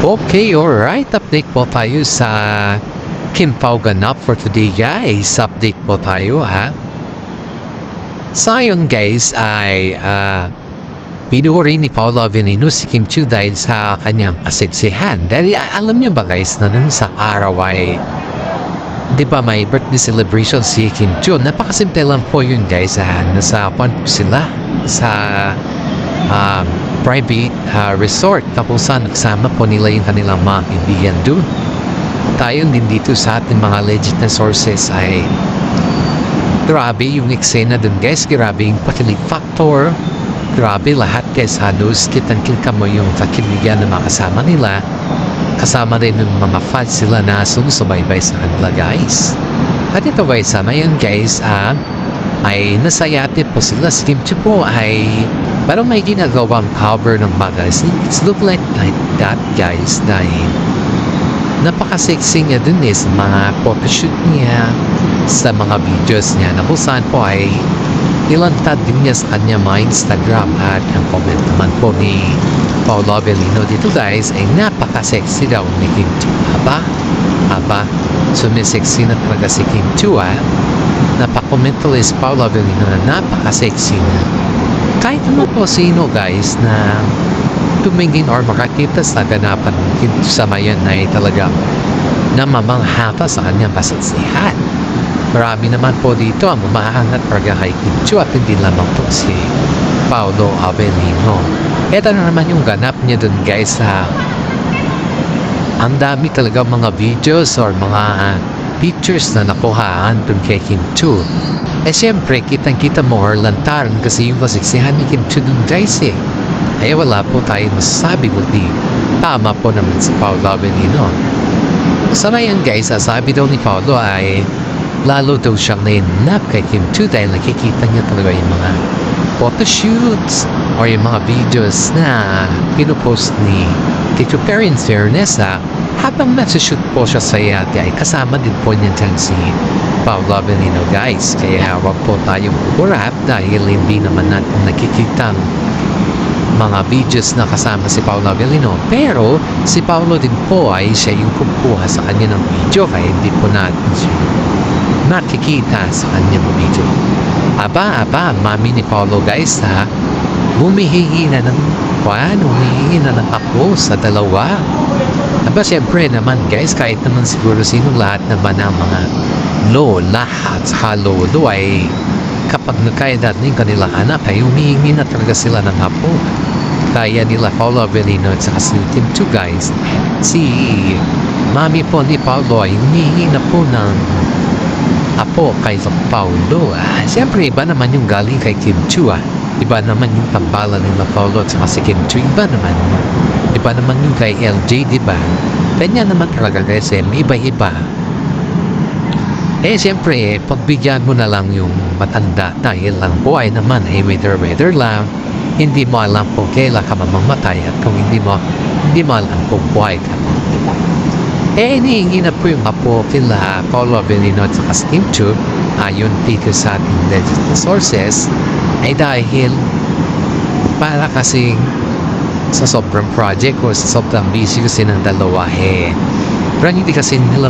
Okay, alright. Update po tayo sa Kim Pao ganap for today, guys. Update po tayo, ha? So, yun, guys, ay pinuri ni Paolo Avellino si Kim Chiu dahil sa kanyang kaseksihan. Dahil alam niyo ba, guys, na nun sa araw ay di ba may birthday celebration si Kim Chiu? Napakasimple lang po yun, guys, ha? Nasa po sila sa private resort tapos nagsama po nila yung kanilang mga kaibigan doon. Tayo din dito sa ating mga legit na sources ay grabe yung eksena dun, guys. Grabe yung pakilig factor. Grabe lahat, guys. Halos kitang-kita mo yung kakiligan na makasama nila. Kasama rin ng mga fans sila na sumusubaybay sa kanila, guys. At ito, guys, ngayon, guys, ay nasayate po sila. Si Kim Chiu po ay parang may ginagawang cover ng magazine. It's look like that, guys, dahil napaka-sexy niya dun sa mga photoshoot niya, sa mga videos niya na kung saan po ay nilantad din niya sa kanya mga Instagram. At ang comment naman po ni Paolo Avellino dito, guys, ay napaka-sexy daw ni Kim Chiu. Aba, sumisexy na talaga si Kim Chiu, Napakomment tuloy si Paolo Avellino na napaka-sexy na. Kahit naman po sino, guys, na tumingin or makakita sa ganapan sa mayan ay talagang namamanghata sa kanyang kasaksihan. Marami naman po dito ang umaangat para kay Kim Chiu at hindi lamang po si Paolo Avellino. Ito na naman yung ganap niya dun, guys, ang dami talaga mga videos or mga pictures na nakuhaan dun kay Kim Chiu. Siyempre, kitang-kita mo or lantaran kasi yung kasaksihan ni Kim Chiu dun, guys, ay wala po tayo masasabi kundi tama po naman si Paolo Avellino. Sa ngayon, guys, sabi daw ni Paolo ay lalo daw siyang nainap kay Kim Chiu dahil nakikita niya talaga yung mga photoshoots or yung mga videos na pinupost ni Tito. Pero in fairness, habang nasushoot po siya sa yate ay kasama din po niya dyan si Paolo Avellino, guys. Kaya huwag po tayong kukurap dahil hindi naman natin nakikita mga videos na kasama si Paolo Avellino. Pero si Paolo din po ay siya yung kumukuha sa kanya ng video kaya hindi po natin siya nakikita sa kanyang video. Aba, mami ni Paolo, guys, humihingi na ng ako sa dalawa. Aba, syempre naman, guys, kahit naman siguro sino lahat naman ng mga lahat sa lolo ay kapag nagkaedad na yung kanilang anak ay humihingi na talaga sila ng apo. Kaya nila Paolo Avellino at saka si Kim Chiu, guys. Si mami po ni Paolo ay humihingi na po ng apo kay Paolo. Siyempre, iba naman yung galing kay Kim Chiu. Iba naman yung tambalan nila Paolo at saka si Kim Chiu. Iba naman yung kay LJ, diba? Kanya naman talaga, guys, iba-iba. Siyempre, pagbigyan mo na lang yung matanda dahil lang buhay naman ay weather lang. Hindi mo alam kung kailan ka mamamatay at kung hindi mo alam kung buhay ka. Hinihingi na po yung apo kila Paolo Avellino at saka Kim Chiu ayon dito sa ating legit sources ay dahil para kasing sa sobrang project o sa sobrang busy kasi ng dalawa pero hindi kasi nila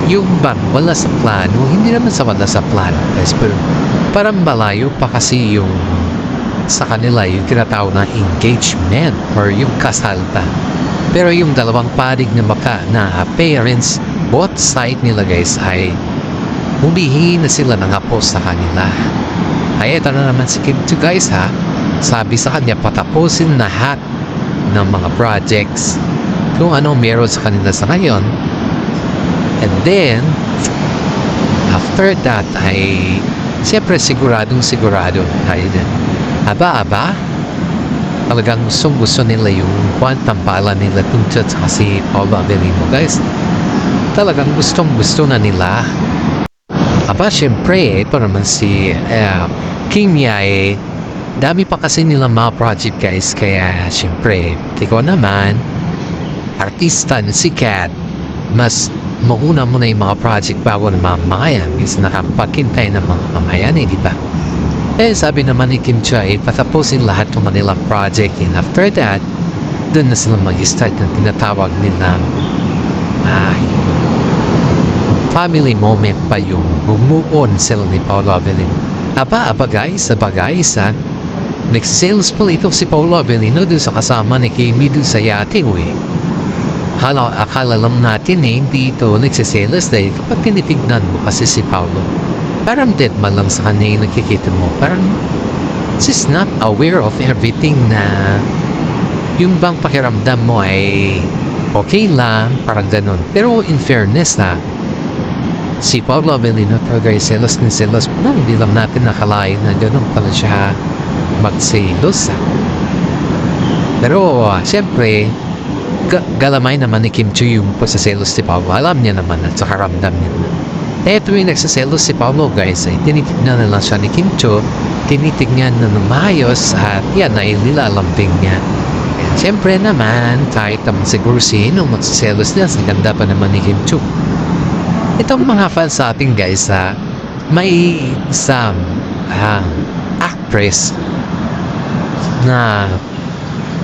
yung bang wala sa plano, hindi naman sa wala sa plano, guys, pero parang malayo pa kasi yung sa kanila yung tinatawag na engagement or yung kasal pa. Pero yung dalawang parig na parents, both side nila, guys, ay humihingi na sila ng apo sa kanila. Ay ito na naman si Kim Chiu, guys, sabi sa kanya patapusin lahat ng mga projects kung ano meron sa kanila sa ngayon. And then after that ay siyempre siguradong tayo din. Aba, talagang gusto nila yung tambalan nila tungkol sa si Paolo Avellino, guys. Talagang gusto na nila. Aba, siyempre, ito naman si Kim niya dami pa kasi nilang mga project, guys. Kaya siyempre, ikaw naman artista na sikat, mas mauna mo na yung mga project bago na mamamayan. Kasi nakapagkintay ng mga mamayan, di ba? Sabi naman ni Kim Chiu, patapusin lahat ng Manila project and after that, doon na sila mag-start ng tinatawag nila family moment pa yung move on sila ni Paolo Avellino. Aba guys, nag-sales po ito si Paolo Avellino doon sa kasama ni Kimi doon sa yate akala lang natin hindi ito nagsiselos dahil kapag tinitignan mo kasi si Paolo parang dead man lang sa kanya yung nakikita mo, parang she's not aware of everything na yung bang pakiramdam mo ay okay lang, parang ganun. Pero in fairness si Paolo Avellino talaga ay selos ng selos. Hindi lang natin nakalain na ganun pala siya magselos. Pero siyempre, galamay naman ni Kim Chu yung pagsaselos si Paolo. Alam niya naman at saka ramdam niya naman. Tuwing nagsaselos si Paolo guys, ay tinitignan na lang siya ni Kim Chu, tinitignan na ng maayos at yan ay nilalambing niya. And siyempre naman, kahit naman siguro sino magsaselos niya, sa ganda pa naman ni Kim Chu. Itong mga fans sa atin guys, may isang actress na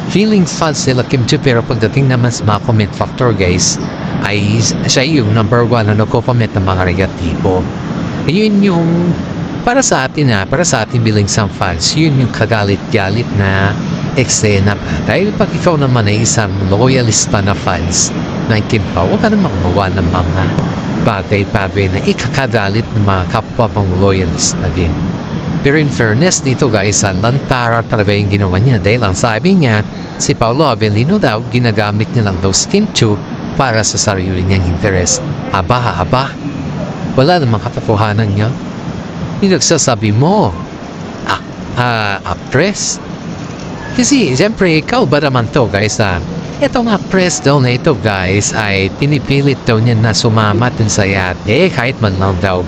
feeling fans sila Kim Chu, pero pagdating naman sa mga comment factor guys, ay siya yung number 1 na nagko-comment ng mga negatibo. Yun yung para sa atin bilang isang fans, yun yung kagalit-galit na eksena pa. Dahil pag ikaw naman ay isang loyalista na fans ng Kim Pao, huwag ka naman magawa ng mga bagay-bagay na ikakagalit ng mga kapwa pang loyalista din. Pero in fairness dito guys, lantara talaga yung ginawa niya dahil ang sabi niya, si Paolo Avellino daw, ginagamit niya lang daw si Kim Chu para sa sarili niyang interes. Aba, wala namang katotohanan niya. Yung nagsasabi mo, actress? Kasi siyempre, ikaw ba naman to guys itong actress daw na ito guys ay pinipilit daw niya na sumama dun sa yate kahit man lang daw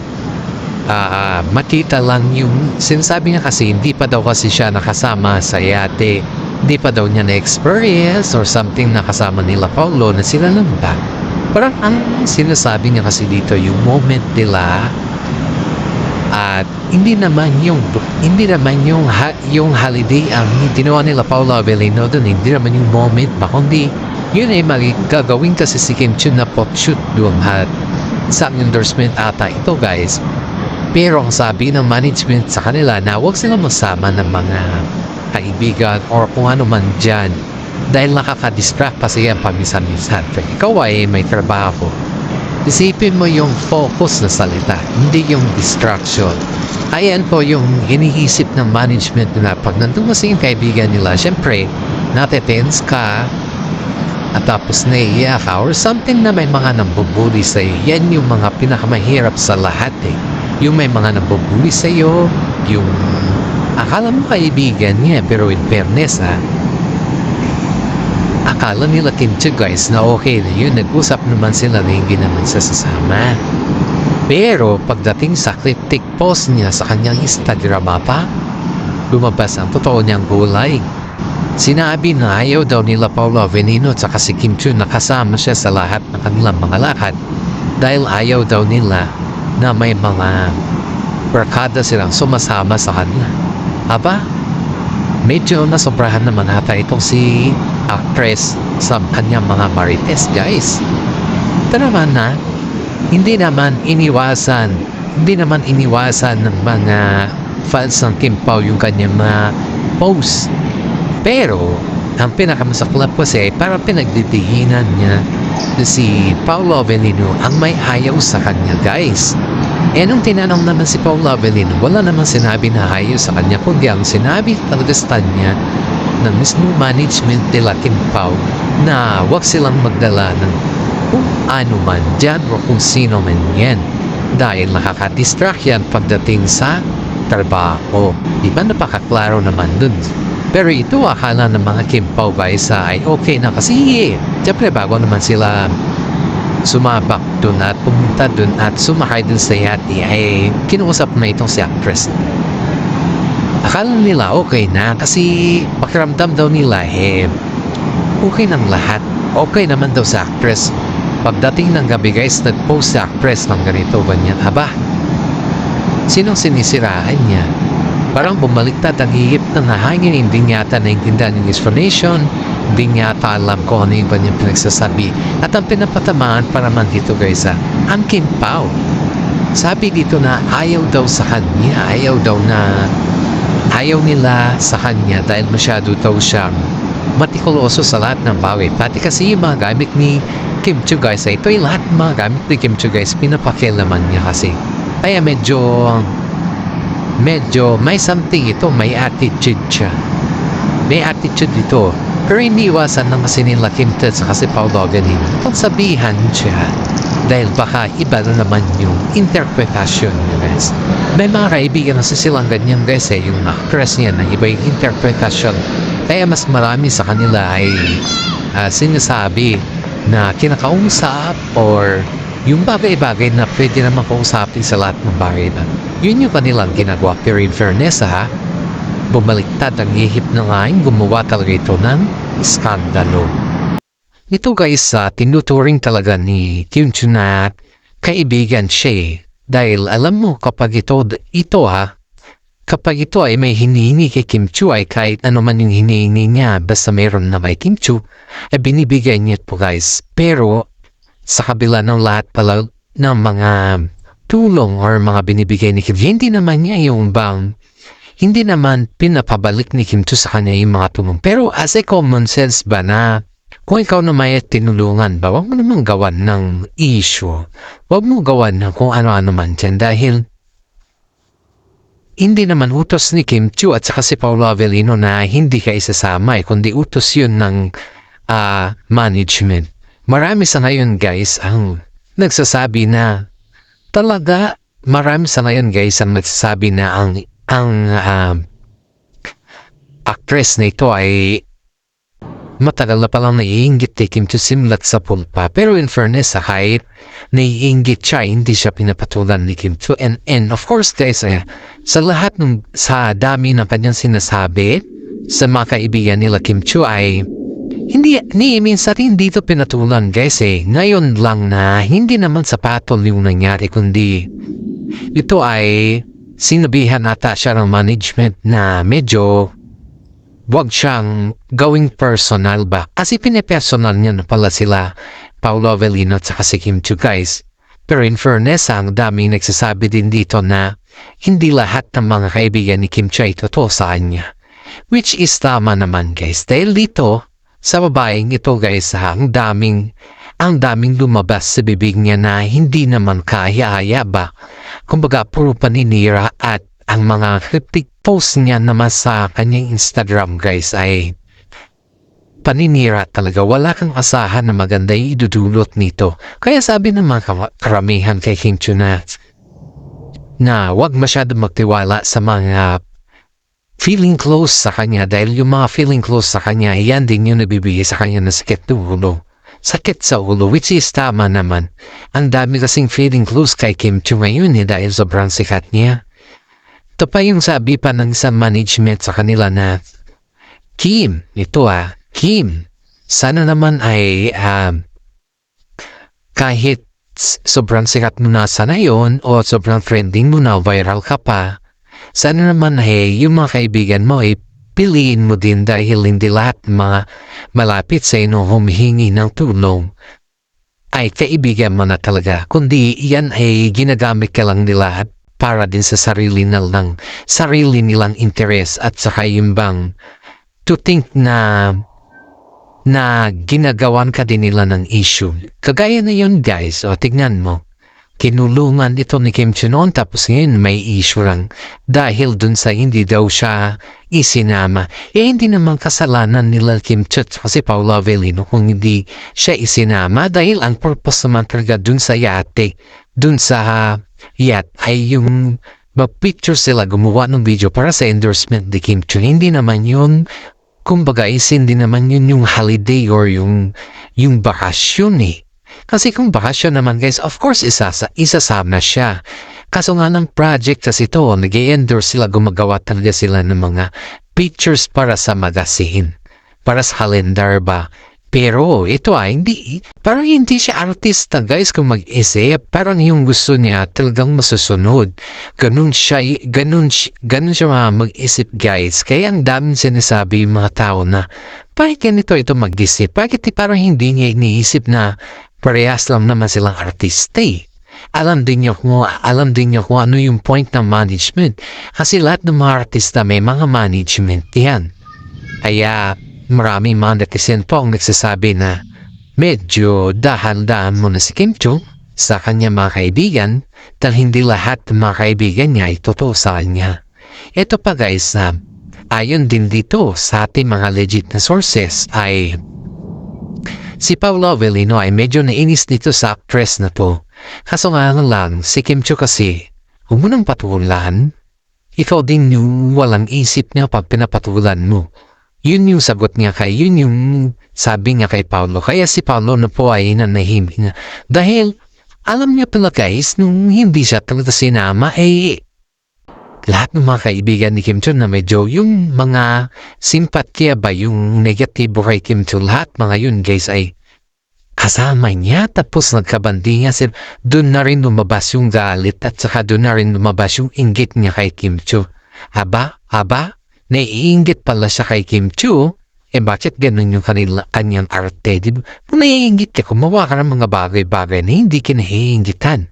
makita lang yung sinasabi niya kasi hindi pa daw kasi siya nakasama sa yate, hindi pa daw niya na-experience or something nakasama nila Paolo na sila lang ba. Parang ang sinasabi niya kasi dito yung moment nila at hindi naman yung holiday ang ginawa nila Paolo Avellino doon, hindi naman yung moment ba, kundi yun ay gagawin kasi si Kim Chu na pop-shoot doon at isang endorsement ata ito guys. Pero ang sabi ng management sa kanila na huwag sila masama ng mga kaibigan or kung ano man dyan dahil nakaka-distract pa siya paminsan-minsan. Ikaw ay may trabaho. Isipin mo yung focus na salita, hindi yung distraction. Ayan po yung iniisip ng management na pag nandun mo sa yung kaibigan nila, syempre, natetense ka, at tapos naiiyak ka, or something na may mga nambubuli sa'yo. Yan yung mga pinakamahirap sa lahat Yung may mga nambubuli sa'yo, yung akala mo kaibigan niya, pero in fairness akala nila Kim Chu guys na okay na yun, nag-usap naman sila na hindi naman sasama. Pero pagdating sa critic post niya sa kanyang Instagram lumabas ang totoo niyang gulay. Sinabi na ayaw daw nila Paolo Avellino at saka si Kim Chu nakasama siya sa lahat ng kanilang mga lakad dahil ayaw daw nila na may mga barkada silang sumasama sa kanila. Medyo nasobrahan naman ata itong si actress sa kanyang mga marites guys. Ito naman hindi naman iniwasan ng mga fans ng Kim Pao yung kanyang mga post. Pero ang pinakamasaklap kasi parang pinagdidihinan niya na si Paolo Avellino ang may ayaw sa kanya guys. Nung tinanong naman si Paolo Avellino, wala naman sinabi na ayaw sa kanya, kundi ang sinabi talaga sa kanya ng mismo management nila Kim Pao na wag silang magdala ng kung ano man dyan o kung sino man yan dahil nakaka-distract yan pagdating sa trabaho. Diba napakaklaro naman dun. Pero ito akala ng mga Kim Pao guys ay okay na kasi siyempre bago naman sila sumabak dun at pumunta dun at sumakay dun sa yate ay kinuusap na itong si actress. Akala nila okay na kasi pakiramdam daw nila okay ng lahat. Okay naman daw sa actress. Pagdating ng gabi guys, nag-post si actress ng ganito ganyan. Sinong sinisiraan niya? Parang bumaliktad ang ihip ng nahangin, hindi niya yata naintindihan yung explanation Hindi niya ata alam kung ano yung kanyang pinagsasabi. At ang pinapatamaan para man dito guys, ang Kim Pao. Sabi dito na ayaw daw sa kanya, ayaw nila sa kanya dahil masyado daw siyang matikuloso sa lahat ng bagay. Pati kasi yung mga gamit ni Kim Chiu guys, ito yung lahat ng mga gamit ni Kim Chiu guys, pinapakialaman niya kasi. Kaya medyo may something ito, may attitude siya. May attitude ito. Pero hindi iwasan ng kasi nila Kim Chiu at kasi Paul Logan itong sabihan siya. Dahil baka iba na naman yung interpretasyon niya guys. May mga kaibigan na silang ganyan guys yung actress niya na iba yung interpretasyon. Kaya mas marami sa kanila ay sinasabi na kinakausap or yung bagay-bagay na pwede naman kausapin sa lahat ng bagay na. Yun yung kanilang ginagawa. Pero in fairness bumaliktad ang ihip na ngayon, gumawa talaga ito ng skandalo. Ito guys, tinuturing talaga ni Kim Chiu na kaibigan siya dahil alam mo kapag kapag ito ay may hinihingi kay Kim Chiu ay kahit ano man yung hinihingi niya basta mayroon na may Kim Chiu ay binibigay niya po guys. Pero sa kabila ng lahat pala ng mga tulong or mga binibigay ni Kim Chiu, hindi naman pinapabalik ni Kim Chiu sa kanya yung mga tulong. Pero as a common sense ba na kung ikaw na may tinulungan ba, huwag mo naman gawan ng issue. Huwag mo gawan ng kung ano-ano man dyan dahil hindi naman utos ni Kim Chiu at saka si Paolo Avellino na hindi ka isasama kundi utos yun ng management. Marami sa ngayon guys ang nagsasabi na ang actress na ito ay matagal na palang naiinggit kay Kim Chiu simlat sa pulpa. Pero in fairness, kahit naiinggit siya, hindi siya pinapatulan ni Kim Chiu. And of course guys, sa dami ng kanyang sinasabi sa mga kaibigan nila Kim Chiu ay minsan hindi ito pinatulan guys Ngayon lang na hindi naman sa patol yung nangyari kundi ito ay sinabihan ata siya ng management na medyo wag siyang gawing personal ba? Kasi pinipersonal niya na pala sila Paolo Avellino at saka si Kim Chiu guys. Pero in fairness, ang daming nagsasabi din dito na hindi lahat ng mga kaibigan ni Kim Chiu ay totoo sa kanya. Which is tama naman guys. Dahil dito, sa babaeng ito guys, ang daming lumabas sa bibig niya na hindi naman kaya ba? Kumbaga, puro paninira at ang mga cryptic post niya naman sa kanyang Instagram guys ay paninira talaga. Wala kang asahan na maganda idudulot nito. Kaya sabi ng mga karamihan kay Kim Chiu na wag masyado magtiwala sa mga feeling close sa kanya dahil yung mga feeling close sa kanya yan din yung nabibigay sa kanya na sakit ng ulo. Sakit sa ulo, which is tama naman. Ang dami kasing feeling close kay Kim Chiu ngayon dahil sobrang sikat niya. Ito pa yung sabi pa ng isang management sa kanila na Kim, sana naman ay kahit sobrang sikat mo na sana yun o sobrang trending mo na, viral ka pa, sana naman yung mga kaibigan mo piliin mo din dahil hindi lahat mga malapit sa inyo humihingi ng tulong ay kaibigan mo na talaga, kundi yan ay ginagamit ka lang nila para din sa sarili nilang interes at saka yung bang to think na ginagawan ka din nila ng issue. Kagaya na yun guys, tignan mo. Kinulungan ito ni Kim Chiu noon tapos ngayon may issue lang dahil dun sa hindi daw siya isinama. Hindi naman kasalanan nila Kim Chiu kasi Paolo Avellino kung hindi siya isinama dahil ang purpose naman talaga dun sa yate, dun sa yacht ay yung mag-picture sila gumawa ng video para sa endorsement ni Kim Chiu. Hindi naman yun, kumbaga hindi naman yun yung holiday or yung bakasyon Kasi kung bakasyon naman guys, of course isasama siya. Kaso nga ng project kasi ito, nag-endorse sila, gumagawa talaga sila ng mga pictures para sa magazine, para sa calendar ba. Pero ito ay hindi, parang hindi siya artista guys kung mag-isip. Parang yung gusto niya talagang masusunod. Ganun siya mag-isip guys. Kaya ang daming sinasabi yung mga tao na, bakit ganito ito mag-isip? Bakit parang hindi niya iniisip na parehas lang naman silang artista eh. Alam din niyo kung ano yung point ng management. Kasi lahat ng mga artista may mga management yan. Kaya maraming mga netizen po ang nagsasabi na medyo dahan-dahan muna si Kim Chiu sa kanya mga kaibigan dahil hindi lahat ng mga kaibigan niya ay totoo sa kanya. Ito pa guys, ayon din dito sa ating mga legit na sources ay si Paolo Avellino ay medyo nainis dito sa actress na to. Kaso nga lang, si Kim Chiu kasi, huwag mo nang patulan. Ikaw din yung walang isip niya pag pinapatulan mo. Yun yung sagot niya yun yung sabi niya kay Paolo. Kaya si Paolo na po ay nanahimik na. Dahil, alam niya pala guys, nung hindi siya talaga sinama, lahat ng mga kaibigan ni Kim Chiu na medyo yung mga simpatya ba, yung negatibo kay Kim Chiu, lahat mga yun guys ay kasama niya. Tapos nagkabandingan sila. Doon na rin lumabas yung galit at saka doon na rin lumabas yung inggit niya kay Kim Chiu. Haba? Naiinggit pala siya kay Kim Chiu, bakit ganun yung kanyang arte? Diba? Kung naiinggit ka, gumawa ka ng mga bagay-bagay na hindi kinaiinggitan.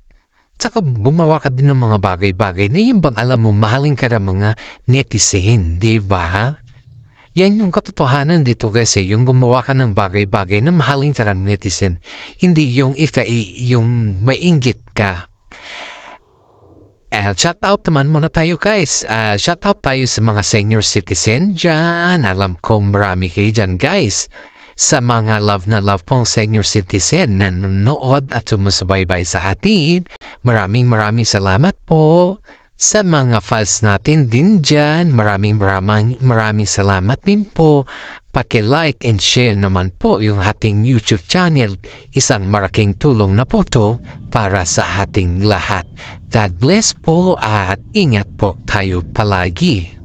Saka gumawa ka din ng mga bagay-bagay na yung bang alam mo, mahalin ka ng mga netizen, di ba? Yan yung katotohanan dito kasi, yung gumawa ka ng bagay-bagay na mahalin ka ng netizen, hindi yung yung mainggit ka. Shout out naman muna tayo guys. Shout out tayo sa mga senior citizen dyan. Alam ko marami kayo dyan guys. Sa mga love na love pong senior citizen na nanonood at sumusubaybay sa atin. Maraming salamat po. Sa mga fans natin din dyan, maraming salamat din po. Paki-like and share naman po yung ating YouTube channel. Isang malaking tulong na po to para sa ating lahat. God bless po at ingat po tayo palagi.